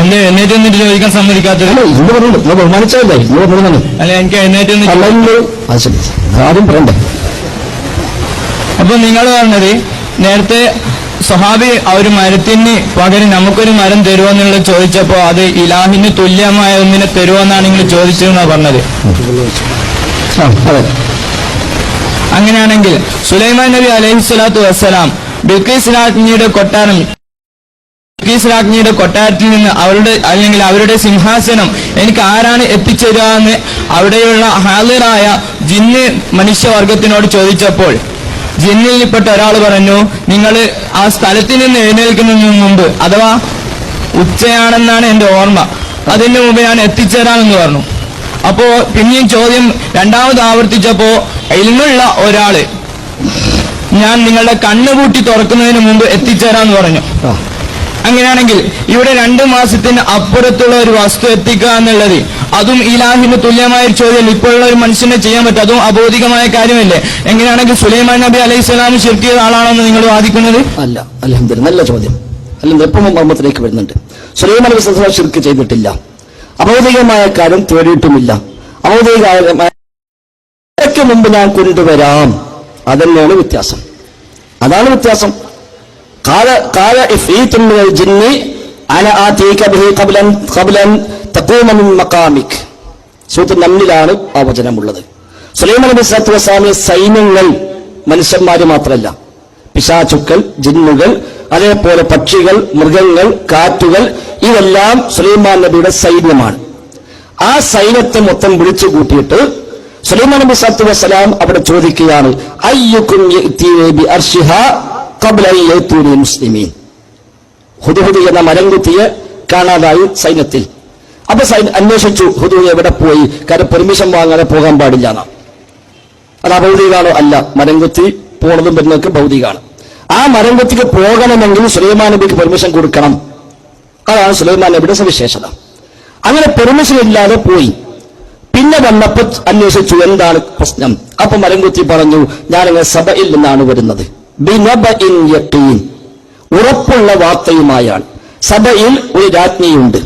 എന്നെ എഴുന്നേറ്റ് നിന്നിട്ട് ചോദിക്കാൻ സമ്മതിക്കാത്തത്? ഇന്ന് പറഞ്ഞു ബഹുമാനിച്ചതല്ലേ അല്ല, എനിക്ക് എഴുന്നേറ്റ് ആദ്യം പറയണ്ടേ? അപ്പൊ നിങ്ങൾ പറഞ്ഞത് നേരത്തെ സ്വഹാബി ഒരു മരത്തിന് പകരം നമുക്കൊരു മരം തരുമോ എന്നുള്ളത് ചോദിച്ചപ്പോ അത് ഇലാഹിന് തുല്യമായ ഒന്നിനെ തരുമോ എന്നാണ് നിങ്ങൾ ചോദിച്ചതെന്നാണ് പറഞ്ഞത്. അങ്ങനെയാണെങ്കിൽ സുലൈമാൻ നബി അലൈഹിസ്സലാത്തു വസ്സലാം ബിൽഖീസ് രാജ്ഞിയുടെ കൊട്ടാരത്തിൽ നിന്ന് അവരുടെ സിംഹാസനം എനിക്ക് ആരാണ് എത്തിച്ചേരുക എന്ന് അവിടെയുള്ള ഹാളിറായ ജിന്ന് മനുഷ്യവർഗത്തിനോട് ചോദിച്ചപ്പോൾ ജിന്നിൽപ്പെട്ട ഒരാൾ പറഞ്ഞു, നിങ്ങൾ ആ സ്ഥലത്തിൽ നിന്ന് എഴുന്നേൽക്കുന്നതിന് മുമ്പ്, അഥവാ ഉച്ചയാണെന്നാണ് എന്റെ ഓർമ്മ, അതിന് മുമ്പ് ഞാൻ എത്തിച്ചേരാമെന്ന് പറഞ്ഞു. അപ്പോ പിന്നെയും ചോദ്യം രണ്ടാമത് ആവർത്തിച്ചപ്പോ ഇൽമുള്ള ഒരാള് ഞാൻ നിങ്ങളുടെ കണ്ണുപൂട്ടി തുറക്കുന്നതിന് മുമ്പ് എത്തിച്ചേരാന്ന് പറഞ്ഞു. അങ്ങനെയാണെങ്കിൽ ഇവിടെ 2 മാസത്തിന് അപ്പുറത്തുള്ള ഒരു വസ്തു എത്തിക്കുക എന്നുള്ളത് അതും ഇലാഹിന് തുല്യമായ ഒരു ചോദ്യം ഇപ്പോഴുള്ള ഒരു മനുഷ്യനെ ചെയ്യാൻ പറ്റും, അതും അബോധികമായ കാര്യമല്ലേ? എങ്ങനെയാണെങ്കിൽ സുലൈമാൻ നബി അലൈഹിസ്സലാം ശിർക്ക് ചെയ്ത ആളാണെന്ന് നിങ്ങൾ വാദിക്കുന്നത്? അല്ല. അൽഹംദുലില്ലാഹ്, നല്ല ചോദ്യം. അല്ലെങ്കിൽ എപ്പോഴും മർമ്മത്തിലേക്ക് വരുന്നുണ്ട്. സുലൈമാൻ നബി അലൈഹിസ്സലാം ശിർക്ക് ചെയ്തിട്ടില്ല, അബോധികമായ കാര്യം തേടിയിട്ടുമില്ല. അബോധികമായ മുമ്പ് ഞാൻ കൊണ്ടുവരാം, അതന്നെയാണ് വ്യത്യാസം. അതാണ് വ്യത്യാസം. قال إفريت من الجن أنا آتيك به قبل أن تقوم من مقامك. സൂറത്തുൽ നംലിലാണ് ആ വചനമുള്ളത്. സുലൈമാൻ നബി സ്വല്ലല്ലാഹു അലൈഹി വസല്ലം സൈന്യങ്ങൾ മനുഷ്യന്മാര് മാത്രമല്ല, പിശാചുക്കൾ, ജിന്നുകൾ, അതേപോലെ പക്ഷികൾ, മൃഗങ്ങൾ, കാറ്റുകൾ, ഇതെല്ലാം സുലൈമാൻ നബിയുടെ സൈന്യമാണ്. ആ സൈന്യത്തെ മൊത്തം വിളിച്ചു കൂട്ടിയിട്ട് സുലൈമാൻ നബി സ്വല്ലല്ലാഹു അലൈഹി വസല്ലം അവിടെ ചോദിക്കുകയാണ്, അയ്യുക്കും യഅ്തീനി ബി അർശിഹാ ഖബ്ല അൻ യഅ്തൂനി മുസ്ലിമീൻ. ഹുദ്ഹുദ് എന്ന മരംകുത്തിയെ കാണാതായി സൈന്യത്തിൽ. അപ്പൊ അന്വേഷിച്ചു ഹുദ്ഹുദ് എവിടെ പോയി, കാരണം പെർമിഷൻ വാങ്ങാതെ പോകാൻ പാടില്ല എന്നാണ്. അത് അഭൗതികാണോ? അല്ല, മരംകുത്തി പോണതും വരുന്നതൊക്കെ ഭൗതികമാണ്. ആ മരംകുത്തിക്ക് പോകണമെങ്കിൽ സുലൈമാൻ നബിക്ക് പെർമിഷൻ കൊടുക്കണം. അതാണ് സുലൈമാൻ നബിയുടെ സവിശേഷത. അങ്ങനെ പെർമിഷൻ ഇല്ലാതെ പോയി. പിന്നെ വന്നപ്പോ അന്വേഷിച്ചു എന്താണ് പ്രശ്നം. അപ്പൊ മരംകുത്തി പറഞ്ഞു, ഞാനിങ്ങനെ സബയിൽ നിന്നാണ് വരുന്നത്, ബിനബഇൻ യഖീൻ, ഉറപ്പുള്ള വാർത്തയുമായാണ്. സബയിൽ ഒരു രാജ്ഞിയുണ്ട്,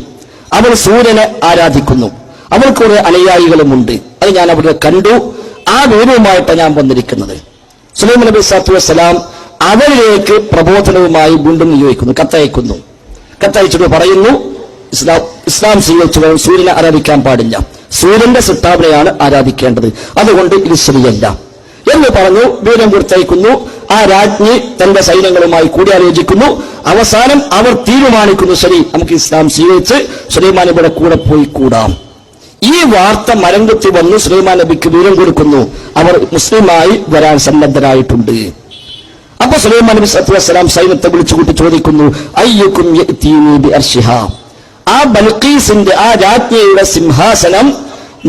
അവൾ സൂര്യനെ ആരാധിക്കുന്നു, അവൾക്ക് കുറെ അനുയായികളുമുണ്ട്, അത് ഞാൻ അവിടെ കണ്ടു, ആ വിവരവുമായിട്ടാണ് ഞാൻ വന്നിരിക്കുന്നത്. സുലൈമാൻ നബി സ്വല്ലല്ലാഹു അലൈഹി വസല്ലം അവരിലേക്ക് പ്രബോധനവുമായി വീണ്ടും നിയോഗിക്കുന്നു, കത്തയക്കുന്നു. കത്തയച്ചിട്ട് പറയുന്നു, ഇസ്ലാം സ്വീകരിച്ചു സൂര്യനെ ആരാധിക്കാൻ പാടില്ല, സൂര്യന്റെ സൃഷ്ടാവിനെയാണ് ആരാധിക്കേണ്ടത്, അതുകൊണ്ട് ഇത് ശരിയല്ല എന്ന് പറഞ്ഞു. വിവരം കൊടുത്തയക്കുന്നു. ആ രാജ്ഞി തന്റെ സൈന്യങ്ങളുമായി കൂടിയാലോചിക്കുന്നു. അവസാനം അവർ തീരുമാനിക്കുന്നു, ശരി, നമുക്ക് ഇസ്ലാം സ്വീകരിച്ച് സുലൈമാൻ നബിയുടെ കൂടെ പോയി കൂടാം. ഈ വാർത്ത മരംകുത്തി വന്നു സുലൈമാൻ നബിക്ക് വിവരം കൊടുക്കുന്നു, അവർ മുസ്ലിമായി വരാൻ സന്നദ്ധരായിട്ടുണ്ട്. അപ്പൊ സുലൈമാൻ നബി സ്വല്ലല്ലാഹു അലൈഹി വസല്ലം സൈന്യത്തെ വിളിച്ചുകൂട്ടി ചോദിക്കുന്നു, അയ്യുക്കും യഅ്തീനി ബി അർശിഹാ, ആ ബൽഖീസിന്റെ, ആ രാജ്ഞിയുടെ സിംഹാസനം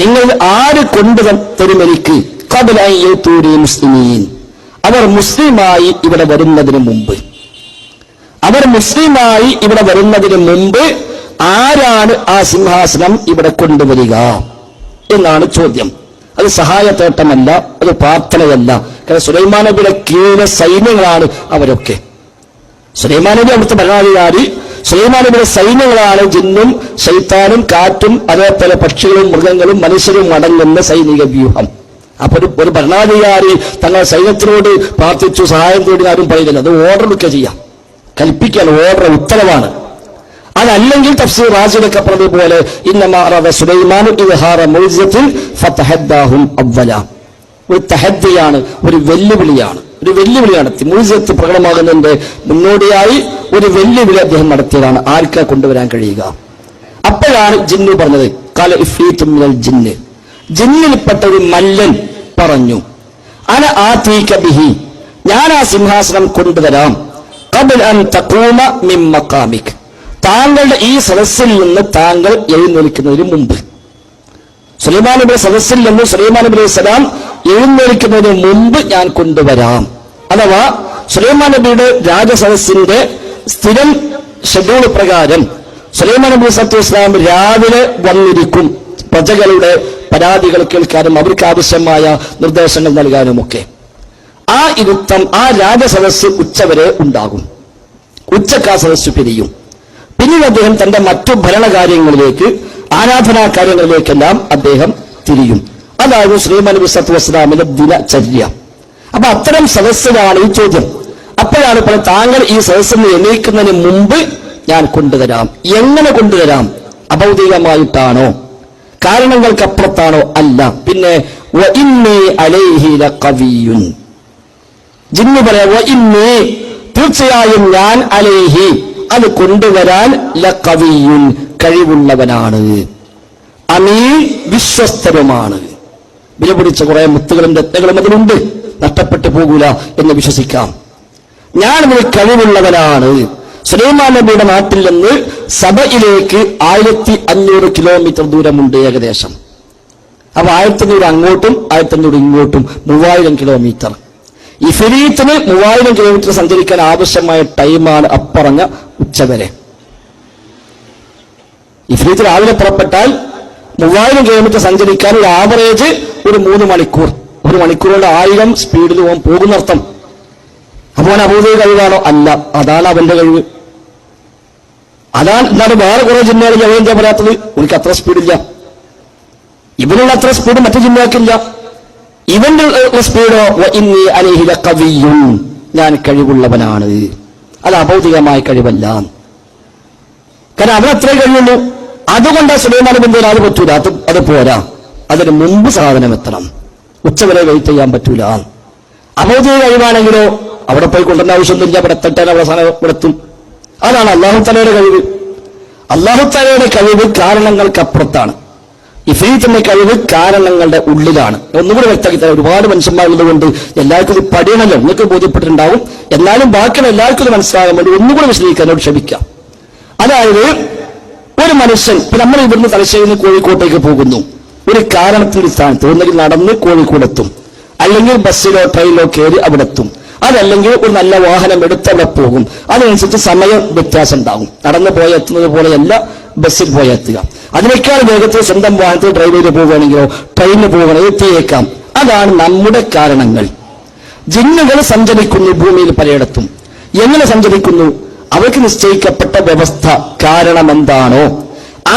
നിങ്ങൾ ആര് കൊണ്ടുതരുമെനിക്ക്, ഖബ്ല അൻ യഅ്തൂനി മുസ്ലിമീൻ, അവർ മുസ്ലിമായി ഇവിടെ വരുന്നതിന് മുമ്പ്. അവർ മുസ്ലിമായി ഇവിടെ വരുന്നതിന് മുമ്പ് ആരാണ് ആ സിംഹാസനം ഇവിടെ കൊണ്ടുവരിക എന്നാണ് ചോദ്യം. അത് സഹായത്തേട്ടമല്ല, അത് പ്രാർത്ഥനയല്ല. കാരണം സുലൈമാൻ നബിയുടെ കീഴിലെ സൈന്യങ്ങളാണ് അവരൊക്കെ. സുലൈമാൻ നബി അവിടുത്തെ ഭരണാധികാരി, സുലൈമാൻ നബിയുടെ സൈന്യങ്ങളാണ് ജിന്നും ശൈത്താനും കാറ്റും അതേപോലെ പക്ഷികളും മൃഗങ്ങളും മനുഷ്യരും അടങ്ങുന്ന സൈനിക വ്യൂഹം. അപ്പൊ ഒരു ഭരണാധികാരി തങ്ങളുടെ സൈന്യത്തിനോട് പ്രാർത്ഥിച്ചു സഹായം തേടി ആരും പറയുന്നില്ല, അത് ഓർഡർ ഒക്കെ ചെയ്യാം, കൽപ്പിക്കാൻ ഓർഡർ ഉത്തരവാണ്. അതല്ലെങ്കിൽ തഫ്സീർ റാസിലൊക്കെ പറഞ്ഞതുപോലെ ഇന്നമാ അറദ സുലൈമാനു ഇദ്ഹാറ മുഅ്ജിസത്തിൻ ഫതഹദ്ദാഹും അവ്വല, ഒരു തഹദ്ദിയാണ്, ഒരു വെല്ലുവിളിയാണ്, ഒരു വെല്ലുവിളി നടത്തി. മുഅ്ജിസത്ത് പ്രകടമാകുന്നതിന്റെ മുന്നോടിയായി ഒരു വെല്ലുവിളി അദ്ദേഹം നടത്തിയതാണ്, ആർക്കാ കൊണ്ടുവരാൻ കഴിയുക. അപ്പോഴാണ് ജിന്നു പറഞ്ഞത്, ഖാല ഇഫ്രീത്തും മിനൽ ജിന്ന്, ജിന്നിൽപ്പെട്ട ഒരു മല്ലൻ പറഞ്ഞു, അന ആതീക ബിഹി, ഞാൻ ആ സിംഹാസനം കൊണ്ടുവരാം, ഖബ്ല അൻ തഖൂമ മിൻ മഖാമിക്, താങ്കളുടെ ഈ സദസ്സിൽ നിന്ന് താങ്കൾ എഴുന്നേൽക്കുന്നതിന് മുമ്പ്. സുലൈമാൻ നബിയുടെ സദസ്സിൽ നിന്ന് സുലൈമാൻ നബി അലൈഹി സ്വലാം എഴുന്നേൽക്കുന്നതിന് മുമ്പ് ഞാൻ കൊണ്ടുവരാം. അഥവാ സുലൈമാൻ നബിയുടെ രാജസദസ്സിന്റെ സ്ഥിരം ഷെഡ്യൂൾ പ്രകാരം സുലൈമാൻ നബി സ്വല്ലല്ലാഹു അലൈഹി വസല്ലം രാവിലെ വന്നിരിക്കും, പ്രജകളുടെ പരാതികൾ കേൾക്കാനും അവർക്ക് ആവശ്യമായ നിർദ്ദേശങ്ങൾ നൽകാനുമൊക്കെ. ആ ഇരുത്തം, ആ രാജസദസ്സ് ഉച്ചവരെ ഉണ്ടാകും. ഉച്ചക്ക് ആ സദസ്സ് പിരിയും. പിന്നീട് അദ്ദേഹം തന്റെ മറ്റു ഭരണകാര്യങ്ങളിലേക്ക്, ആരാധനാ കാര്യങ്ങളിലേക്കെല്ലാം അദ്ദേഹം തിരിയും. അതായിരുന്നു സുലൈമാൻ നബി സ്വല്ലല്ലാഹു അലൈഹി വസല്ലമയുടെ ദിനചര്യ. അപ്പൊ അത്തരം സദസ്സിലാണ് ഈ ചോദ്യം. അപ്പോഴാണ് പറയുന്നത്, താങ്കൾ ഈ സദസ്സിന് എണീക്കുന്നതിന് മുമ്പ് ഞാൻ കൊണ്ടുതരാം. എങ്ങനെ കൊണ്ടുതരാം? അഭൗതികമായിട്ടാണോ? കാരണങ്ങൾക്കപ്പുറത്താണോ? അല്ല. പിന്നെ വഇന്നീ അലൈഹി ലഖവിയ്യുൻ, ജിന്ന് പറയാ, വഇന്നീ തീർച്ചയായും ഞാൻ അലൈഹി അത് കൊണ്ടുവരാൻ ലഖവിയ്യുൻ കഴിവുള്ളവനാണ്, അമീൻ വിശ്വസ്തരുമാണ്. വില പിടിച്ച കുറെ മുത്തുകളും രത്നങ്ങളും അതിലുണ്ട്, നഷ്ടപ്പെട്ടു പോകൂല എന്ന് വിശ്വസിക്കാം. ഞാൻ ഇതിന് കഴിവുള്ളവനാണ്. സുലൈമാൻ നബിയുടെ നാട്ടിൽ നിന്ന് സബയിലേക്ക് 1500 കിലോമീറ്റർ ദൂരമുണ്ട് ഏകദേശം. അപ്പൊ 1500 അങ്ങോട്ടും 1500 ഇങ്ങോട്ടും 3000 കിലോമീറ്റർ. ഇഫ്രീത്തിന് 3000 കിലോമീറ്റർ സഞ്ചരിക്കാൻ ആവശ്യമായ ടൈമാണ് അപ്പറഞ്ഞ ഉച്ചവരെ. ഇഫ്രീത്ത് രാവിലെ പുറപ്പെട്ടാൽ 3000 കിലോമീറ്റർ സഞ്ചരിക്കാൻ ഒരു ആവറേജ് ഒരു 3 മണിക്കൂർ. 1 മണിക്കൂർ കൊണ്ട് 1000 സ്പീഡിൽ പോകുന്നർത്ഥം. അപ്പോൾ അവൻ അബൂദ കഴിവാണോ? അല്ല, അതാണ് അവന്റെ കഴിവ്. അതാണ്. എന്നാലും വേറെ കുറെ ജില്ലകളിൽ അവൻ എന്താ പറയാത്തത്? എനിക്ക് അത്ര സ്പീഡില്ല. ഇവനുള്ള അത്ര സ്പീഡ് മറ്റു ജില്ലക്കില്ല. ഇവന്റെ സ്പീഡോ വഇന്നീ അലൈഹി ലഖവിയ്യുൻ, ഞാൻ കഴിവുള്ളവനാണ്. അത് അഭൗതികമായ കഴിവല്ല. കാരണം അവനത്രേ കഴിയുള്ളൂ. അതുകൊണ്ട് സുലൈമാൻ നബി അത് പറ്റൂല, അത് പോരാ. അതിന് മുമ്പ് സാധനം എത്തണം. ഉച്ചവരെ വെയിറ്റ് ചെയ്യാൻ പറ്റൂല. അഭൗതിക കഴിവാണെങ്കിലോ അവിടെ പോയി കൊണ്ടുവന്ന ആവശ്യമൊന്നുമില്ല, ഇവിടെ എത്തട്ടെ, അവിടെ സാധനം ഇവിടെ എത്തും. അതാണ് അല്ലാഹു തആലയുടെ കഴിവ്. അല്ലാഹു തആലയുടെ കഴിവ് കാരണങ്ങൾക്കപ്പുറത്താണ്. ഇഫ്രീത്തിന്റെ കഴിവ് കാരണങ്ങളുടെ ഉള്ളിലാണ്. ഒന്നുകൂടി വ്യക്തമാക്കി തരാം. ഒരുപാട് മനുഷ്യന്മാരുള്ളത് കൊണ്ട് എല്ലാവർക്കും ഇത് പഠിയണമല്ലോ, നിങ്ങൾക്ക് ബോധ്യപ്പെട്ടിട്ടുണ്ടാവും. എന്നാലും ബാക്കിയുള്ള എല്ലാവർക്കും ഇത് മനസ്സിലാകാൻ വേണ്ടി ഒന്നുകൂടി വിശദീകരിക്കാനോട് ക്ഷമിക്കാം. അതായത് ഒരു മനുഷ്യൻ, ഇപ്പൊ നമ്മൾ ഇവിടുന്ന് തലശ്ശേരിയിൽ നിന്ന് കോഴിക്കോട്ടേക്ക് പോകുന്നു, ഒരു കാരണത്തിന്റെ സ്ഥാനത്ത് ഒന്നെങ്കിൽ നടന്ന് കോഴിക്കോടെത്തും, അല്ലെങ്കിൽ ബസ്സിലോ ട്രെയിനിലോ കയറി അവിടെ എത്തും, അതല്ലെങ്കിൽ ഒരു നല്ല വാഹനം എടുത്ത് അവിടെ പോകും. അതിനനുസരിച്ച് സമയ വ്യത്യാസം ഉണ്ടാകും. നടന്നു പോയി എത്തുന്നത് പോലെയല്ല ബസ്സിൽ പോയി എത്തുക. അതിനേക്കാൾ വേഗത്തിൽ സ്വന്തം വാഹനത്തിൽ ഡ്രൈവ് ചെയ്ത് പോവുകയാണെങ്കിലോ ട്രെയിനിന് പോവുകയാണെങ്കിലോ എത്തിയേക്കാം. അതാണ് നമ്മുടെ കാരണങ്ങൾ. ജിന്നുകൾ സഞ്ചരിക്കുന്നു ഭൂമിയിൽ പലയിടത്തും. എങ്ങനെ സഞ്ചരിക്കുന്നു? അവർക്ക് നിശ്ചയിക്കപ്പെട്ട വ്യവസ്ഥ, കാരണം എന്താണോ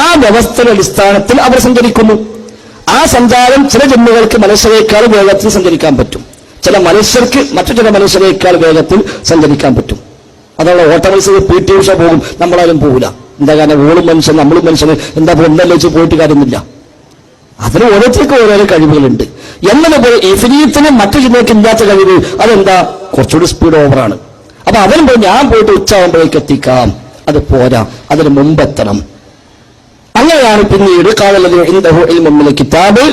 ആ വ്യവസ്ഥയുടെ അടിസ്ഥാനത്തിൽ അവർ സഞ്ചരിക്കുന്നു. ആ സഞ്ചാരം ചില ജിന്നുകൾക്ക് മനുഷ്യരെക്കാൾ വേഗത്തിൽ സഞ്ചരിക്കാൻ പറ്റും. ചില മനുഷ്യർക്ക് മറ്റു ചില മനുഷ്യരെക്കാൾ വേഗത്തിൽ സഞ്ചരിക്കാൻ പറ്റും. അതുകൊണ്ട് ഓട്ടോമത്സരം PT ഉഷ പോകും, നമ്മളാരും പോകില്ല. എന്താ കാരണം? ഓളും മനുഷ്യൻ നമ്മളും മനുഷ്യന് എന്താ ഒന്നല്ലേ വെച്ച് പോയിട്ട് കാര്യമൊന്നുമില്ല. അതിന് ഓരോരുത്തർക്കും ഓരോരോ കഴിവുകളുണ്ട്. എന്നതുപോലെ ഇഫ്രീത്തിന് മറ്റു ജില്ലയ്ക്ക് ഇല്ലാത്ത കഴിവ് അതെന്താ? കുറച്ചുകൂടി സ്പീഡ് ഓവറാണ്. അപ്പൊ അവനും പോയി ഞാൻ പോയിട്ട് ഉച്ചയാകുമ്പോഴേക്ക് എത്തിക്കാം, അത് പോരാ, അതിന് മുമ്പെത്തണം. അങ്ങനെയാണ് പിന്നീട് കിതാബ്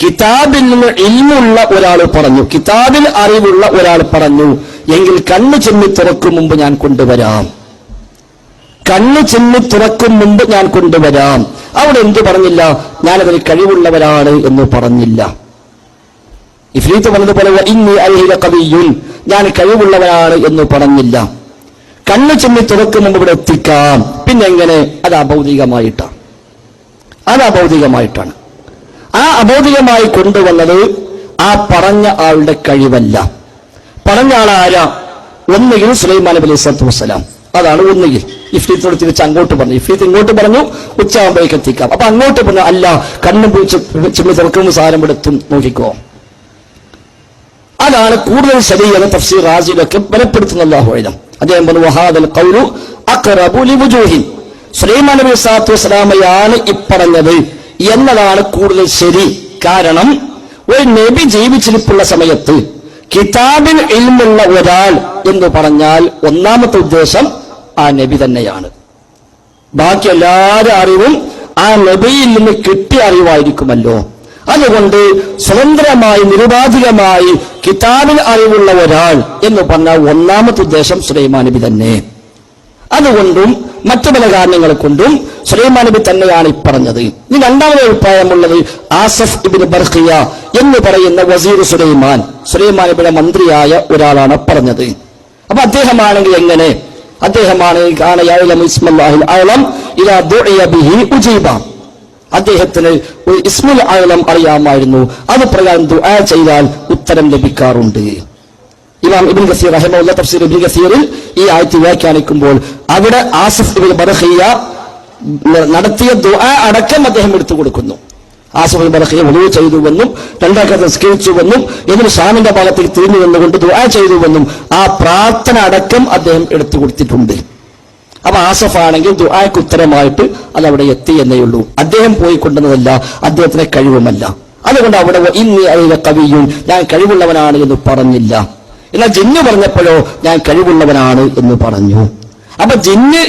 കിതാബിൽ നിന്ന് ഇൽമുള്ള ഒരാൾ പറഞ്ഞു, കിതാബിൽ അറിവുള്ള ഒരാൾ പറഞ്ഞു, എങ്കിൽ കണ്ണു ചെമ്മി തുറക്കും മുമ്പ് ഞാൻ കൊണ്ടുവരാം. കണ്ണു ചെമ്മി തുറക്കും മുമ്പ് ഞാൻ കൊണ്ടുവരാം. അവിടെ എന്തു പറഞ്ഞില്ല? ഞാനതിന് കഴിവുള്ളവരാണ് എന്ന് പറഞ്ഞില്ല. ഇഫ്രീത്ത് പറഞ്ഞതുപോലെ വഇന്നീ അലൈഹി ലഖവിയ്യുൻ, ഞാൻ കഴിവുള്ളവനാണ് എന്ന് പറഞ്ഞില്ല. കണ്ണു ചെമ്മി തുറക്കും മുമ്പ് ഇവിടെ എത്തിക്കാം. പിന്നെ എങ്ങനെ? അത് അഭൗതികമായിട്ടാണ്. അത് അഭൗതികമായിട്ടാണ്. ആ അഭൗതികമായി കൊണ്ടുവന്നത് ആ പറഞ്ഞ ആളുടെ കഴിവല്ല. പറഞ്ഞ ആൾ ആരാ? ഒന്നുകിൽ സുലൈമാൻ നബി അലൈഹിസ്സലാത്തു വസ്സലാം. അതാണ് ഒന്നുകിൽ. ഇഫ്രീത്തിനോട് തിരിച്ച് അങ്ങോട്ട് പറഞ്ഞു. ഇഫ്രീത്ത് ഇങ്ങോട്ട് പറഞ്ഞു ഉച്ചയാകുമ്പോഴേക്ക് എത്തിക്കാം. അപ്പൊ അങ്ങോട്ട് പറഞ്ഞു അല്ല, കണ്ണും ചെമ്മി തുറക്കുന്ന സാധനം എടുത്തും നോക്കിക്കോ. അതാണ് കൂടുതൽ ശരിയെന്ന് തഫ്സീർ റാസിലൊക്കെ ബലപ്പെടുത്തുന്ന അല്ലാഹു അഅലം. അദ്ദേഹം പറഞ്ഞു വഹാദൽ ഖൗലു അഖറബു ലിവുജൂഹിൻ, സുലൈമാൻ നബി സ്വല്ലല്ലാഹു അലൈഹി വസല്ലമയാണ് ഇപ്പറഞ്ഞത് എന്നതാണ് കൂടുതൽ ശരി. കാരണം ഒരു നബി ജീവിച്ചിരിപ്പുള്ള സമയത്ത് കിതാബിൽ ഇൽമുള്ള ഒരാൾ എന്ന് പറഞ്ഞാൽ ഒന്നാമത്തെ ഉദ്ദേശം ആ നബി തന്നെയാണ്. ബാക്കി എല്ലാവരുടെ അറിവും ആ നബിയിൽ നിന്ന് കിട്ടിയ അറിവായിരിക്കുമല്ലോ. അതുകൊണ്ട് സ്വതന്ത്രമായി നിരുപാധികമായി കിതാബിൽ അറിവുള്ള ഒരാൾ എന്ന് പറഞ്ഞാൽ ഒന്നാമത്തെ ഉദ്ദേശം സുലൈമാൻ നബി തന്നെ. അതുകൊണ്ടും മറ്റു പല കാരണങ്ങൾ കൊണ്ടും സുലൈമാൻ നബി തന്നെയാണ് ഇപ്പറഞ്ഞത്. ഇനി രണ്ടാമത്തെ അഭിപ്രായമുള്ളത് ആസഫ് ഇബ്നു ബർഖിയ എന്ന് പറയുന്ന വസീർ സുലൈമാൻ നബിയുടെ മന്ത്രിയായ ഒരാളാണ് പറഞ്ഞത്. അപ്പൊ അദ്ദേഹമാണെങ്കിൽ എങ്ങനെ? അദ്ദേഹത്തിന് ഒരു ഇസ്മുൽ ആലം അറിയാമായിരുന്നു. അത് പ്രകാരം ദുആ ചെയ്താൽ ഉത്തരം ലഭിക്കാറുണ്ട്. ഇമാം ഇബ്നു കസീർ റഹിമഹുല്ലാഹ് തഫ്സീർ ഇബ്നു കസീറിൽ ഈ ആയത്ത് വ്യാഖ്യാനിക്കുമ്പോൾ അവിടെ ആസിഫ് ഇബ്നു ബർഖിയ നടത്തിയ ദുആ അടക്കം അദ്ദേഹം എടുത്തു കൊടുക്കുന്നു. ആസിഫ് ഇബ്നു ബർഖിയ വുളൂ ചെയ്തുവെന്നും 2 റക്അത്ത് നിസ്കരിച്ചുവെന്നും എന്നിട്ട് ഷാമിന്റെ ഭാഗത്തേക്ക് തിരിഞ്ഞു നിന്നുകൊണ്ട് ദുആ ചെയ്തുവെന്നും ആ പ്രാർത്ഥന അടക്കം അദ്ദേഹം എടുത്തു കൊടുത്തിട്ടുണ്ട്. അപ്പൊ ആസഫാണെങ്കിൽ ദുആക്ക് ഉത്തരമായിട്ട് അത് അവിടെ എത്തി എന്നേ ഉള്ളൂ. അദ്ദേഹം പോയി കൊണ്ടുവന്നതല്ല, അദ്ദേഹത്തിന് കഴിവുമല്ല. അതുകൊണ്ട് അവിടെ ഇന്നി അലൈക ഖവിയ്യുൻ, ഞാൻ കഴിവുള്ളവനാണ് എന്ന് പറഞ്ഞില്ല. എന്നാൽ ജിന്ന് പറഞ്ഞപ്പോഴോ ഞാൻ കഴിവുള്ളവനാണ് എന്ന് പറഞ്ഞു. അപ്പൊ ജിന്ന്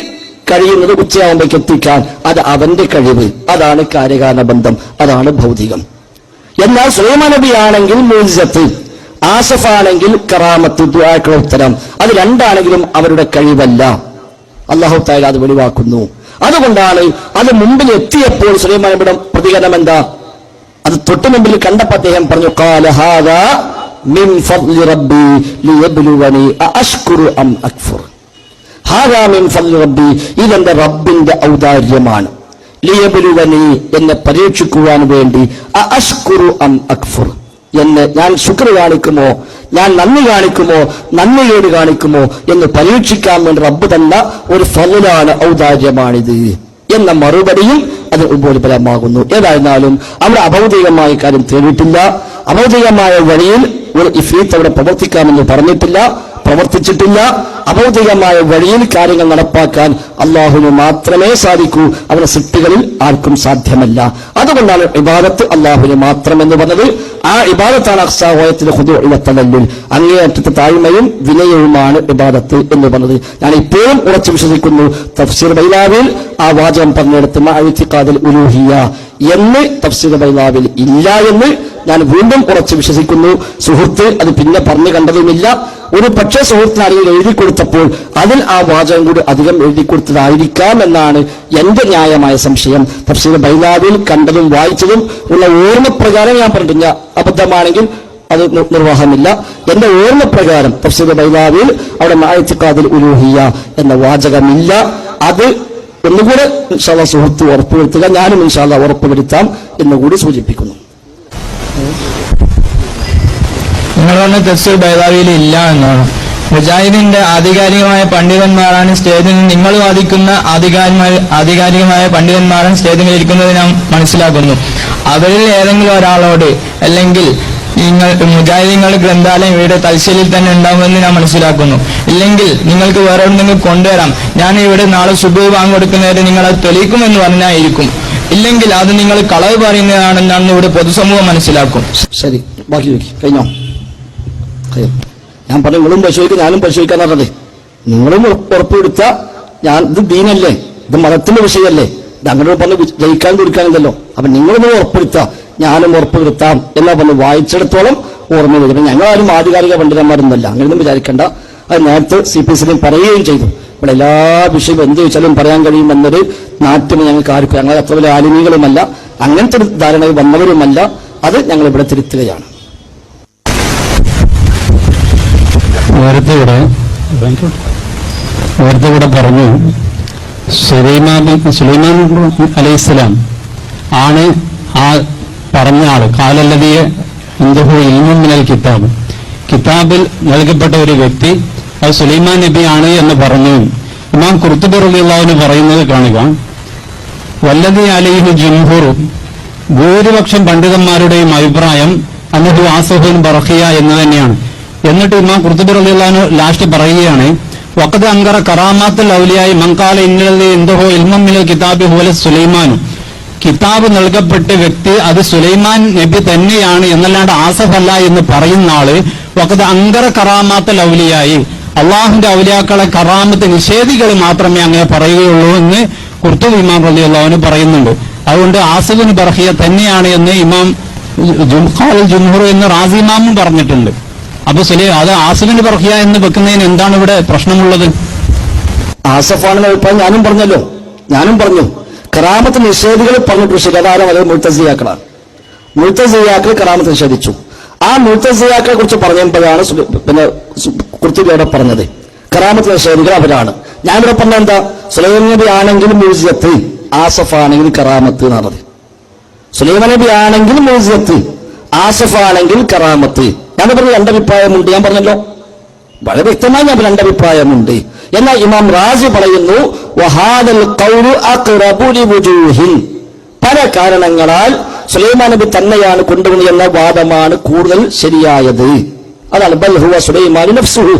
കഴിയുന്നത് ഉച്ചയാകുമ്പോഴേക്ക് എത്തിക്കാൻ അത് അവന്റെ കഴിവ്, അതാണ് കാര്യകാരണ ബന്ധം, അതാണ് ഭൗതികം. എന്നാൽ സുലൈമാൻ നബി ആണെങ്കിൽ മുഅ്ജിസത്ത്, ആസഫാണെങ്കിൽ കറാമത്ത്, ദുആക്കുള്ള ഉത്തരം, അത് രണ്ടാണെങ്കിലും അവരുടെ കഴിവല്ല. അല്ലാഹു തആല അത് വെളിവാക്കുന്നു. അതുകൊണ്ടാണ് അത് മുമ്പിൽ എത്തിയപ്പോൾ സുലൈമാൻ നബിയുടെ പ്രതികരണം എന്താ? അത് തൊട്ടു മുമ്പിൽ കണ്ടപ്പോൾ അദ്ദേഹം പറഞ്ഞു, ഖാല ഹാദാ മിൻ ഫദ്ലി റബ്ബി ലിയബ്ലുവനി അഅശ്കുറു അം അക്ഫുർ. ഹാദാ മിൻ ഫദ്ലി റബ്ബി, ഇതെന്റെ റബ്ബിന്റെ ഔദാര്യമാണ്. ലിയബ്ലുവനി, എന്നെ പരീക്ഷിക്കുവാൻ വേണ്ടി, അഅശ്കുറു അം അക്ഫുർ, എന്നെ ഞാൻ ശുക്ർ കാണിക്കുമോ, ഞാൻ നന്ദി കാണിക്കുമോ, നന്ദികേട് കാണിക്കുമോ എന്ന് പരീക്ഷിക്കാൻ വേണ്ടി റബ്ബ് തന്ന ഒരു ഫളലാണ്, ഔദാര്യമാണിത് എന്ന മറുപടിയും അത് ഉപോത്ബലമാകുന്നു. ഏതായിരുന്നാലും അവിടെ അഭൗതികമായ കാര്യം തേടിയിട്ടില്ല. അഭൗതികമായ വഴിയിൽ ഒരു ഇഫ്രീത്ത് അവിടെ പ്രവർത്തിക്കാമെന്ന് പറഞ്ഞിട്ടില്ല, പ്രവർത്തിച്ചിട്ടില്ല. അഭൗതികമായ വഴിയിൽ കാര്യങ്ങൾ നടപ്പാക്കാൻ അള്ളാഹുവിന് മാത്രമേ സാധിക്കൂ, അവരുടെ സൃഷ്ടികളിൽ ആർക്കും സാധ്യമല്ല. അതുകൊണ്ടാണ് ഇബാദത്ത് അള്ളാഹുവിന് മാത്രമെന്ന് പറഞ്ഞത്. ആ ഇബാദത്താണ് അഖ്സാഹോയത്തിന്റെ ഖുദൂഉ വതദല്ലുൽ, അങ്ങേയറ്റത്തെ താഴ്മയും വിനയവുമാണ് ഇബാദത്ത് എന്ന് പറഞ്ഞത്. ഞാൻ ഇപ്പോഴും ഉറച്ചു വിശ്വസിക്കുന്നു, തഫ്സീർ ബൈലാവിൽ ആ വാചകം പറഞ്ഞെടുത്ത് മഅഇതിഖാദുൽ ഉലൂഹിയ്യ എന്ന് തഫ്സീർ ബൈലാവിൽ ഇല്ല എന്ന് ഞാൻ വീണ്ടും ഉറച്ചു വിശ്വസിക്കുന്നു. സുഹൃത്ത് അത് പിന്നെ പറഞ്ഞു കണ്ടതുമില്ല. ഒരു പക്ഷേ സുഹൃത്തിന് ആരെങ്കിലും എഴുതി കൊടുത്തപ്പോൾ അതിൽ ആ വാചകം കൂടി അധികം എഴുതി കൊടുത്തതായിരിക്കാം എന്നാണ് എന്റെ ന്യായമായ സംശയം. തഫ്സീർ ബൈലാവിൽ കണ്ടതും വായിച്ചതും ഉള്ള ഓർമ്മപ്രകാരം ഞാൻ പറഞ്ഞിട്ടില്ല, അബദ്ധമാണെങ്കിൽ അത് നിർവാഹമില്ല. എന്റെ ഓർമ്മപ്രകാരം തഫ്സീർ ബൈലാവിൽ അവിടെ മഅഇതിഖാദുൽ ഉലൂഹിയ്യ എന്ന വാചകമില്ല. അത് ഒന്നുകൂടെ ഇൻഷാ അല്ലാഹ് സുഹൃത്ത് ഉറപ്പുവരുത്തുക, ഞാനും ഇൻഷാ അല്ലാഹ് ഉറപ്പുവരുത്താം എന്നുകൂടി സൂചിപ്പിക്കുന്നു. നിങ്ങൾ പറഞ്ഞ തഫ്സീർ ബൈദാവിയിൽ ഇല്ല എന്നാണ്. മുജാഹിദിന്റെ ആധികാരികമായ പണ്ഡിതന്മാരാണ് സ്റ്റേജിൽ, നിങ്ങൾ വാദിക്കുന്ന ആധികാരികമായ പണ്ഡിതന്മാരാണ് സ്റ്റേജിൽ ഇരിക്കുന്നത് ഞാൻ മനസ്സിലാക്കുന്നു. അവരിൽ ഏതെങ്കിലും ഒരാളോട് അല്ലെങ്കിൽ മുജാഹിദീങ്ങളുടെ ഗ്രന്ഥാലയം ഇവിടെ തലശ്ശേരിയിൽ തന്നെ ഉണ്ടാകുമെന്ന് ഞാൻ മനസ്സിലാക്കുന്നു. ഇല്ലെങ്കിൽ നിങ്ങൾക്ക് വേറെ എവിടെയെങ്കിലും കൊണ്ടുവരാം, ഞാൻ ഇവിടെ നാളെ സുബ്ഹ് ബാങ്ക് കൊടുക്കുന്നവരെ നിങ്ങൾ അത് തെളിയിക്കുമെന്ന് പറഞ്ഞായിരിക്കും. ഇല്ലെങ്കിൽ അത് നിങ്ങൾ കളവ് പറയുന്നതാണെന്നാണ് ഇവിടെ പൊതുസമൂഹം മനസ്സിലാക്കും. ശരി, ബാക്കി കഴിഞ്ഞോ? ഞാൻ പറഞ്ഞു നിങ്ങളും പരിശോധിക്കുക, ഞാനും പരിശോധിക്കാന്ന് പറഞ്ഞത്. നിങ്ങളും ഉറപ്പെടുത്ത, ഞാൻ ഇത് ദീനല്ലേ, ഇത് മതത്തിന്റെ വിഷയമല്ലേ, ഇത് അങ്ങനെ പറഞ്ഞ് ജയിക്കാൻ കൊടുക്കാനില്ലല്ലോ. അപ്പൊ നിങ്ങളൊന്ന് ഉറപ്പെടുത്താം, ഞാനും ഉറപ്പുവരുത്താം എന്നാ പറഞ്ഞ് വായിച്ചിടത്തോളം ഓർമ്മ വരും. ഞങ്ങളാരും ആധികാരിക പണ്ഡിതന്മാരൊന്നുമല്ല, അങ്ങനെയൊന്നും വിചാരിക്കേണ്ട. അത് നേരത്തെ CPC പറയുകയും ചെയ്തു, ഇവിടെ എല്ലാ വിഷയവും എന്ത് ചോദിച്ചാലും പറയാൻ കഴിയുമെന്നൊരു നാട്ടിന് ഞങ്ങൾക്ക് ആർക്കും, ഞങ്ങൾ അത്ര വലിയ ആലിമികളുമല്ല, അങ്ങനത്തെ ഒരു ധാരണ വന്നവരുമല്ല. അത് ഞങ്ങൾ ഇവിടെ തിരുത്തുകയാണ്. നേരത്തെ ഇവിടെ പറഞ്ഞു സുലൈമാൻ അലൈഹിസ്സലാം ആണ് ആ പറഞ്ഞ ആള്. കാലല്ലതിയെ ഇന്ദഹു ഇൽമുൻ മിനൽ കിതാബ്, കിതാബിൽ നൽകപ്പെട്ട ഒരു വ്യക്തി അത് സുലൈമാൻ നബിയാണ് എന്ന് പറഞ്ഞു. ഇമാം ഖുർത്തുബി റളിയല്ലാഹു അൻഹു പറയുന്നത് കാണുക, വല്ലദി അലൈഹി ജംഹൂർ, ഭൂരിപക്ഷം പണ്ഡിതന്മാരുടെയും അഭിപ്രായം അന്നഹു ആസഫുൻ ബർഖിയ എന്ന് തന്നെയാണ്. എന്നിട്ട് ഇമാം ഖുർത്തുബി റളിയല്ലാഹു അൻഹു ലാസ്റ്റ് പറയുകയാണ്, വഖദ് അൻകറ കറാമാത്തുൽ ഔലിയായി മൻ ഖാല ഇന്നല്ലദി ഇന്ദഹു ഇൽമുൻ മിനൽ കിതാബി ഹുവ സുലൈമാൻ, കിതാബ് നൽകപ്പെട്ട വ്യക്തി അത് സുലൈമാൻ നബി തന്നെയാണ് എന്നല്ലാണ്ട് ആസഫ് അല്ല എന്ന് പറയുന്ന ആള് വഖദ് അൻകറ കറാമാത്തുൽ ഔലിയായി, അള്ളാഹുവിന്റെ ഔലിയാക്കളെ കറാമത്ത് നിഷേധികൾ മാത്രമേ അങ്ങനെ പറയുകയുള്ളൂ എന്ന് ഖുർത്തുബി ഇമാം റളിയല്ലാഹു അൻഹു പറയുന്നുണ്ട്. അതുകൊണ്ട് ആസിഫിന് ബർഖിയ തന്നെയാണ് എന്ന് ഇമാം ജുംഹൂർ എന്ന് റാസി ഇമാമും പറഞ്ഞിട്ടുണ്ട്. അപ്പൊ അത് ആസിഫിന് ബർഖിയ എന്ന് വെക്കുന്നതിന് എന്താണ് ഇവിടെ പ്രശ്നമുള്ളത്? ആസഫാണെന്ന അഭിപ്രായം ഞാനും പറഞ്ഞു. കറാമത്ത് നിഷേധികൾ പറഞ്ഞിട്ട് ശരി, അതാരും അത് മുഅ്തസിലിയാക്കളാണ്. മുഅ്തസിലിയാക്കൾ കറാമത്ത് നിഷേധിച്ചു. ആ മുഅ്തസിലിയാക്കളെ കുറിച്ച് പറഞ്ഞപ്പോഴാണ് പിന്നെ ഖുർത്തുബിയോടെ പറഞ്ഞത് കറാമത്ത് നിഷേധികൾ അവരാണ്. ഞാനിവിടെ പറഞ്ഞ എന്താ, സുലൈമാൻ നബി ആണെങ്കിൽ മുഅ്ജിസത്ത്, ആസഫ് ആണെങ്കിൽ കറാമത്ത് എന്ന് പറഞ്ഞത്. സുലൈമാൻ നബി ആണെങ്കിൽ മുഅ്ജിസത്ത്, ആസഫ് ആണെങ്കിൽ കറാമത്ത്. ഞാൻ പറഞ്ഞ രണ്ടഭിപ്രായമുണ്ട്. ഞാൻ പറഞ്ഞല്ലോ, വളരെ വ്യക്തമായി ഞാൻ രണ്ടഭിപ്രായമുണ്ട്. എന്നാൽ ഇമാം റാസി പറയുന്നു വഹാദൽ ഖൗലു അഖ്റബു ലിവുജൂഹിൻ, പല കാരണങ്ങളാൽ സുലൈമാൻ നബി തന്നെയാണ് കൊണ്ടുവന്നത് എന്ന വാദമാണ് കൂടുതൽ ശരിയായത്. അതാണ് ബൽ ഹുവ സുലൈമാനു നഫ്സുഹു.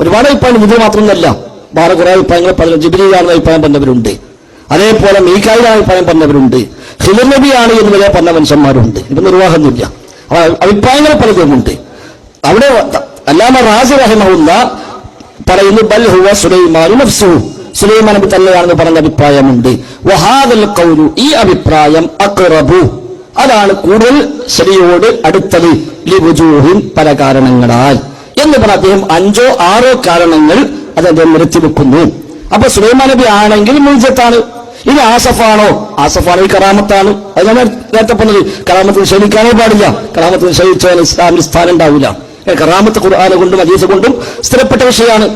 ഒരുപാട് അഭിപ്രായം ഇത് മാത്രമൊന്നുമല്ല, വേറെ കുറെ അഭിപ്രായങ്ങൾ പറഞ്ഞു. ജിബ്രീലാണെന്ന് അഭിപ്രായം പറഞ്ഞവരുണ്ട്, അതേപോലെ മീകായിലാണ് അഭിപ്രായം പറഞ്ഞവരുണ്ട്, ഖിദർ നബിയാണ് എന്ന് വരെ പറഞ്ഞ മനുഷ്യന്മാരുണ്ട്. ഇപ്പൊ നിർവാഹമൊന്നുമില്ല, അഭിപ്രായങ്ങൾ പലതുമുണ്ട്. അവിടെ അല്ലാമ റാസി റഹിമഹുല്ല പറയുന്നു ബൽ ഹുവ സുലൈമാനു നഫ്സുഹു, സുലൈമാൻ നബി തന്നെയാണെന്ന് പറഞ്ഞ അഭിപ്രായമുണ്ട്. വഹാദൽ ഖൗലു, ഈ അഭിപ്രായം അഖ്റബു, അതാണ് കൂടുതൽ ശരിയോട് അടുത്തത്, ലിവുജൂഹിൻ, പല കാരണങ്ങളാൽ എന്ന് പറഞ്ഞ അദ്ദേഹം 5 or 6 കാരണങ്ങൾ അത് അദ്ദേഹം നിർത്തിവെക്കുന്നു. അപ്പൊ സുലൈമാൻ നബി ആണെങ്കിൽ മുൽജത്താണ്. ഇനി ആസഫാണോ? ആസഫാണെങ്കിൽ കറാമത്താണ്. അത് ഞാൻ നേരത്തെ പറഞ്ഞത്, കറാമത്ത് നിഷേധിക്കാനേ പാടില്ല. കറാമത്ത് നിഷേധിച്ചാൽ ഇസ്ലാമിൽ സ്ഥാനം ഉണ്ടാവില്ല. കറാമത്ത് ഖുർആനെ കൊണ്ടും ഹദീസ് കൊണ്ടും സ്ഥിരപ്പെട്ട വിഷയമാണ്.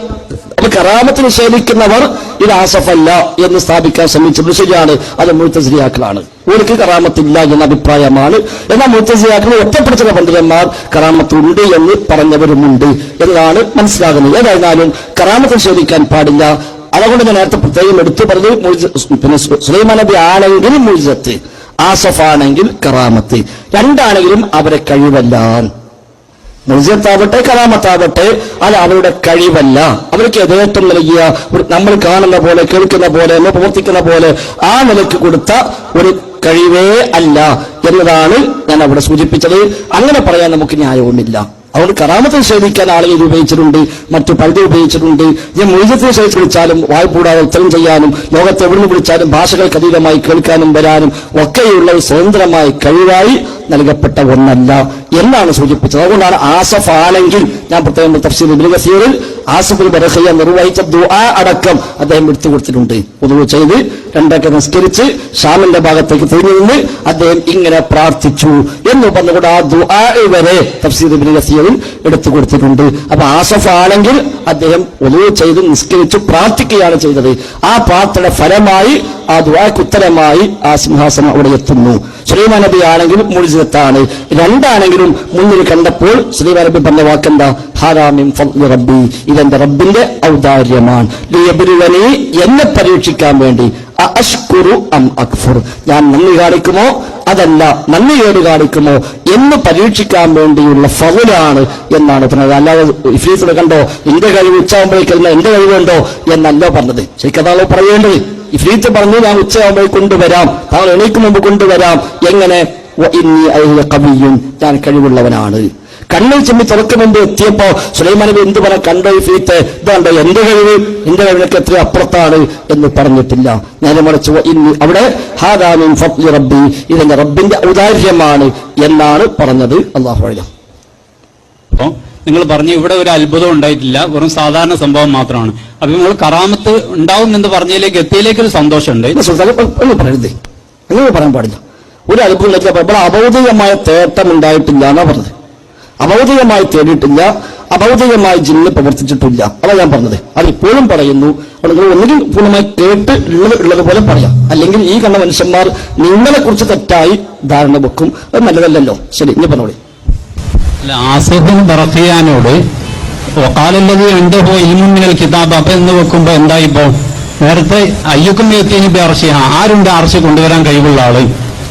അപ്പൊ കറാമത്ത് നിഷേധിക്കുന്നവർ ഇത് ആസഫല്ല എന്ന് സ്ഥാപിക്കാൻ ശ്രമിച്ചത് ശരിയാണ്, അത് മുഅ്തസിലിയാക്കളാണ്. അവർക്ക് കറാമത്തില്ല എന്ന അഭിപ്രായമാണ്. എന്നാൽ മുഅ്തസിലിയാക്കൾ ഒറ്റപ്പെടുത്തുന്ന പണ്ഡിതന്മാർ കറാമത്തുണ്ട് എന്ന് പറഞ്ഞവരുമുണ്ട് എന്നതാണ് മനസ്സിലാകുന്നത്. ഏതായിരുന്നാലും കറാമത്ത് നിഷേധിക്കാൻ പാടില്ല. അതുകൊണ്ട് ഞാൻ നേരത്തെ പ്രത്യേകം എടുത്തു പറഞ്ഞു, പിന്നെ സുലൈമാൻ നബി ആണെങ്കിൽ മുഅ്ജിസത്ത്, ആസഫാണെങ്കിൽ കറാമത്ത്, രണ്ടാണെങ്കിലും അവരെ കഴിവല്ല. മുഅ്ജിസത്താവട്ടെ കറാമത്താവട്ടെ അത് അവരുടെ കഴിവല്ല. അവർക്ക് യഥേഷ്ടം നൽകിയ, നമ്മൾ കാണുന്ന പോലെ, കേൾക്കുന്ന പോലെ, നമ്മൾ പ്രവർത്തിക്കുന്ന പോലെ ആ നിലയ്ക്ക് കൊടുത്ത ഒരു കഴിവേ അല്ല എന്നതാണ് ഞാൻ അവിടെ സൂചിപ്പിച്ചത്. അങ്ങനെ പറയാൻ നമുക്ക് ന്യായവുമില്ല. അതുകൊണ്ട് കറാമത്ത് നിഷേധിക്കാൻ ആളുകൾ ഇത് ഉപയോഗിച്ചിട്ടുണ്ട്, മറ്റു പലതും ഉപയോഗിച്ചിട്ടുണ്ട്. ഞാൻ മുഅ്ജിസത്ത് നിഷേധിച്ച് വിളിച്ചാലും വായ്പൂടാതെ ഉത്തരം ചെയ്യാനും, ലോകത്ത് എവിടുന്ന് വിളിച്ചാലും ഭാഷകൾക്ക് അതീതമായി കേൾക്കാനും വരാനും ഒക്കെയുള്ള സ്വതന്ത്രമായ കഴിവായി നൽകപ്പെട്ട ഒന്നല്ല എന്നാണ് സൂചിപ്പിച്ചത്. അതുകൊണ്ടാണ് ആസഫ് ആണെങ്കിൽ, ഞാൻ പ്രത്യേകം തഫ്സീർ ഇബ്നു കസീറിൽ ആസഫുൽ ബർഖിയ നിർവഹിച്ച ദുആ അടക്കം അദ്ദേഹം എടുത്തു കൊടുത്തിട്ടുണ്ട്. ഉദു ചെയ്ത് 2 റക്അത്ത് നിസ്കരിച്ച് ഷാമിന്റെ ഭാഗത്തേക്ക് തിരിഞ്ഞു നിന്ന് അദ്ദേഹം ഇങ്ങനെ പ്രാർത്ഥിച്ചു എന്ന് പറഞ്ഞുകൊണ്ട് ആ ദുആ വരെ തഫ്സീർ ഇബ്നു കസീറിൽ എടുത്തു കൊടുത്തിട്ടുണ്ട്. അപ്പൊ ആസഫ് ആണെങ്കിൽ അദ്ദേഹം ഉദു ചെയ്ത് നിസ്കരിച്ചു പ്രാർത്ഥിക്കുകയാണ് ചെയ്തത്. ആ പ്രാർത്ഥന ഫലമായി, ആ ദുആക്ക് ഉത്തരമായി ആ സിംഹാസനം അവിടെ എത്തുന്നു. സുലൈമാൻ നബി ആണെങ്കിൽ മുഅ്ജിസത്താണ്. രണ്ടാണെങ്കിലും മുന്നിൽ കണ്ടപ്പോൾ സുലൈമാൻ നബി പറഞ്ഞ വാക്കെന്താ? ഹാദാ മിൻ ഫദ്ലി റബ്ബി, ഇതെന്റെ റബ്ബിന്റെ ഔദാര്യമാണ്. ലിയബ്ലുവനി, എന്നെ പരീക്ഷിക്കാൻ വേണ്ടി. അഅശ്കുറു അം അക്ഫുർ, ഞാൻ നന്ദി കാണിക്കുമോ അതല്ല നന്ദികേട് കാണിക്കുമോ എന്ന് പരീക്ഷിക്കാൻ വേണ്ടിയുള്ള ഫദ്ലാണ് എന്നാണ് പറഞ്ഞത്. അല്ലാതെ ഇഫ്രീത്തിനെ കണ്ടോ എന്റെ കഴിവ് ഉച്ചയാകുമ്പോഴേക്കല്ല എന്റെ കഴിവുണ്ടോ എന്നല്ല പറഞ്ഞത്. ശരിക്കും അതാണോ പറയേണ്ടത്? ഇഫ്രീത്ത് പറഞ്ഞു ഞാൻ ഉച്ചയാകുമ്പോൾ കൊണ്ടുവരാം, താങ്കൾ എണീക്ക് മുമ്പ് കൊണ്ടുവരാം. എങ്ങനെ? കവിയും, ഞാൻ കഴിവുള്ളവനാണ്. കണ്ണിൽ ചെമ്മി തുറക്കും മുമ്പ് എത്തിയപ്പോ സുലൈമാൻ നബി എന്ത് പറയാൻ? കണ്ടോ ഇഫ്രീത്ത്, ഇതാണ്ടോ എന്റെ കഴിവ്, എന്റെ കഴിവിനൊക്കെ എത്ര അപ്പുറത്താണ് എന്ന് പറഞ്ഞിട്ടില്ല. നേരെ മറിച്ച് അവിടെ ഹാദാ മിൻ ഫദ്ലി റബ്ബി, ഇതെന്റെ റബ്ബിന്റെ ഔദാര്യമാണ് എന്നാണ് പറഞ്ഞത്. അല്ലാഹു അഅലം. അപ്പോ നിങ്ങൾ പറഞ്ഞു ഇവിടെ ഒരു അത്ഭുതം ഉണ്ടായിട്ടില്ല, വെറും സാധാരണ സംഭവം മാത്രമാണ്. അപ്പൊ നിങ്ങൾ കറാമത്ത് ഉണ്ടാവും എന്ന് പറഞ്ഞതിലേക്ക് എത്തിയിലേക്ക് ഒരു സന്തോഷമുണ്ട്. ഒന്നും പറയരുത്, അങ്ങനെ പറയാൻ പാടില്ല. ഒരു അത്ഭുതം ഇവിടെ അഭൗതികമായ തേട്ടം ഉണ്ടായിട്ടില്ല എന്നാ പറഞ്ഞത്. അഭൗതികമായി തേടിയിട്ടില്ല, അഭൗതികമായി ജിന്ന് പ്രവർത്തിച്ചിട്ടില്ല. അതാ ഞാൻ പറഞ്ഞത്. അത് ഇപ്പോഴും പറയുന്നു. നിങ്ങൾ ഒന്നുകിൽ പൂർണ്ണമായി കേട്ട് ഉള്ളതുപോലെ പറയാം, അല്ലെങ്കിൽ ഈ കണ്ട മനുഷ്യന്മാർ നിങ്ങളെ കുറിച്ച് തെറ്റായി ധാരണ വെക്കും. അത് നല്ലതല്ലല്ലോ. ശരി, ഇനി പറഞ്ഞോളി. ആസിഫിൻ ബർഖിയാനോട് വഖാലല്ലദീ ഇൻദഹു ഇൽമുൻ മിനൽ കിതാബ്, അപ്പൊ എന്ന് വെക്കുമ്പോ എന്തായിപ്പോ? നേരത്തെ അയ്യുക്കും യതീനി ബി അർശിഹ, ആരുണ്ട് അർശ് കൊണ്ടുവരാൻ കഴിവുള്ള ആള്?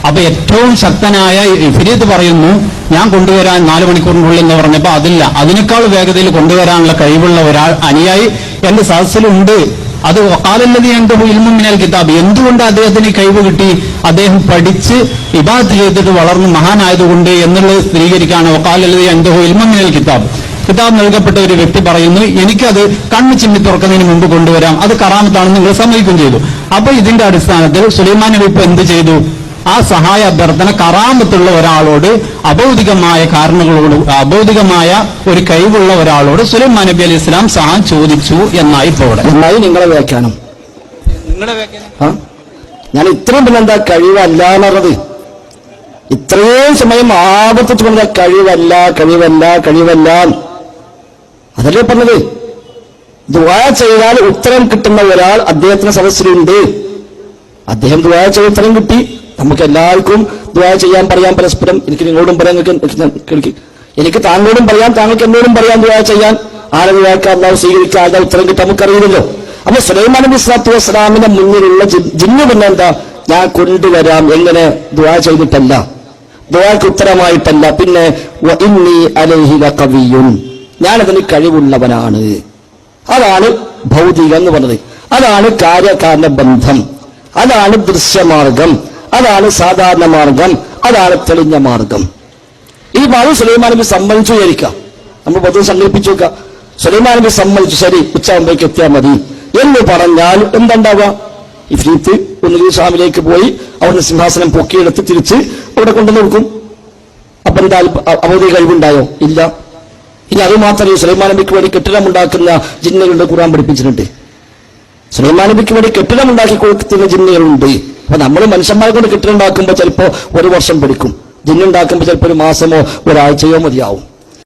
അപ്പൊ ഏറ്റവും ശക്തനായ ഇഫ്രീത്ത് പറയുന്നു ഞാൻ കൊണ്ടുവരാൻ 4 മണിക്കൂറിനുള്ളിൽ എന്ന് പറഞ്ഞപ്പോ അതില്ല, അതിനേക്കാൾ വേഗതയിൽ കൊണ്ടുവരാനുള്ള കഴിവുള്ള ഒരാൾ അനുയായി എന്റെ സദസ്സിലുണ്ട്. അത് വഖാലല്ലദീ ഇൻദഹു ഇൽമുൻ മിനൽ കിതാബ്, എന്തുകൊണ്ട് അദ്ദേഹത്തിന് കഴിവ് കിട്ടി? അദ്ദേഹം പഠിച്ച് ഇബാദത്ത് ചെയ്തിട്ട് വളർന്ന് മഹാനായതുകൊണ്ട് എന്നുള്ളത് സ്ഥിരീകരിക്കുകയാണ്. വഖാലല്ലദീ ഇൻദഹു ഇൽമുൻ മിനൽ കിതാബ്, കിതാബ് നൽകപ്പെട്ട ഒരു വ്യക്തി പറയുന്നു എനിക്കത് കണ്ണ് ചിമ്മി തുറക്കുന്നതിന് മുമ്പ് കൊണ്ടുവരാം, അത് കറാമത്താണെന്ന് നിങ്ങൾ സമ്മതിക്കുകയും ചെയ്തു. അപ്പൊ ഇതിന്റെ അടിസ്ഥാനത്തിൽ സുലൈമാൻ നബി ഇപ്പൊ എന്ത് ചെയ്തു? ആ സഹായ അഭ്യർത്ഥന കറാമത്തുള്ള ഒരാളോട്, അഭൗതികമായ കാരണങ്ങളോട്, അഭൗതികമായ ഒരു കഴിവുള്ള ഒരാളോട് സുലൈമാൻ നബി അലൈഹി ഇസ്ലാം സഹായം ചോദിച്ചു എന്നായി പോടെ. എന്നായി നിങ്ങളെ വ്യാഖ്യാനം. ഞാൻ ഇത്രയും പിന്നെന്താ കഴിവല്ലാന്നത്? ഇത്രയും സമയം ആപത്തിച്ചു കൊണ്ട കഴിവല്ല കഴിവല്ല കഴിവല്ല അതല്ലേ പറഞ്ഞത്. ദുആ ചെയ്താൽ ഉത്തരം കിട്ടുന്ന ഒരാൾ അദ്ദേഹത്തിന്റെ സദസ്സിലുണ്ട്. അദ്ദേഹം ദുആ ചെയ്ത് ഉത്തരം കിട്ടി. നമുക്ക് എല്ലാവർക്കും ദുആ ചെയ്യാൻ പറയാം പരസ്പരം. എനിക്ക് നിങ്ങളോടും പറയാം, എനിക്ക് താങ്കളോടും പറയാം, താങ്കൾക്ക് എന്നോടും പറയാം ദുആ ചെയ്യാൻ. ആരെങ്കിലും അള്ളാഹു സ്വീകരിക്കുക, ആരുടെ ഉത്തരം കിട്ടാൻ നമുക്കറിയില്ലല്ലോ. അപ്പൊ സുലൈമാൻ നബി സ്വല്ലല്ലാഹു അലൈഹി വസല്ലമിന്റെ മുന്നിലുള്ള ജിന്ന് പിന്നെ എന്താ, ഞാൻ കൊണ്ടുവരാം, എങ്ങനെ ദുആ ചെയ്തിട്ടല്ല, ദുആക്ക് ഉത്തരമായിട്ടല്ല, പിന്നെ വഇന്നി അലൈഹി ലഖവിയ്യുൻ, ഞാനതിന് കഴിവുള്ളവനാണ്. അതാണ് ഭൗതികം എന്ന് പറഞ്ഞത്. അതാണ് കാര്യകാരണ ബന്ധം, അതാണ് ദൃശ്യമാർഗം, അതാണ് സാധാരണ മാർഗം, അതാണ് തെളിഞ്ഞ മാർഗം. ഈ ഭാഗം സുലൈമാൻ നബി സമ്മതിച്ചു വിചാരിക്കാം. നമ്മൾ പൊതുവെ സങ്കല്പിച്ചു നോക്കാം, സുലൈമാൻ നബി സമ്മതിച്ചു, ശരി ഉച്ചയാകുമ്പോഴേക്ക് എത്തിയാൽ മതി എന്ന് പറഞ്ഞാൽ എന്തുണ്ടാവുക? ഇഫ്രീത്ത് ഒന്നുകിൽ ഷാമിലേക്ക് പോയി അവിടുന്ന് സിംഹാസനം പൊക്കിയെടുത്ത് തിരിച്ച് അവിടെ കൊണ്ടു നോക്കും. അപ്പൊ എന്താ അവധി കഴിവുണ്ടായോ? ഇല്ല. ഇനി അത് മാത്രമേ സുലൈമാൻ നബിക്ക് വേണ്ടി കെട്ടിടമുണ്ടാക്കുന്ന ജിന്നുകളുടെ ഖുർആൻ പഠിപ്പിച്ചിട്ടുണ്ട്. സുലൈമാൻ നബിക്ക് വേണ്ടി കെട്ടിടമുണ്ടാക്കി കൊടുക്കുന്ന ജിന്നുകളുണ്ട്. അപ്പൊ നമ്മൾ മനുഷ്യന്മാരെ കൊണ്ട് കെട്ടിടം ഉണ്ടാക്കുമ്പോൾ ചിലപ്പോൾ 1 വർഷം പിടിക്കും, ജിന്നുണ്ടാക്കുമ്പോൾ ചിലപ്പോൾ 1 മാസമോ 1 ആഴ്ചയോ മതിയാവും.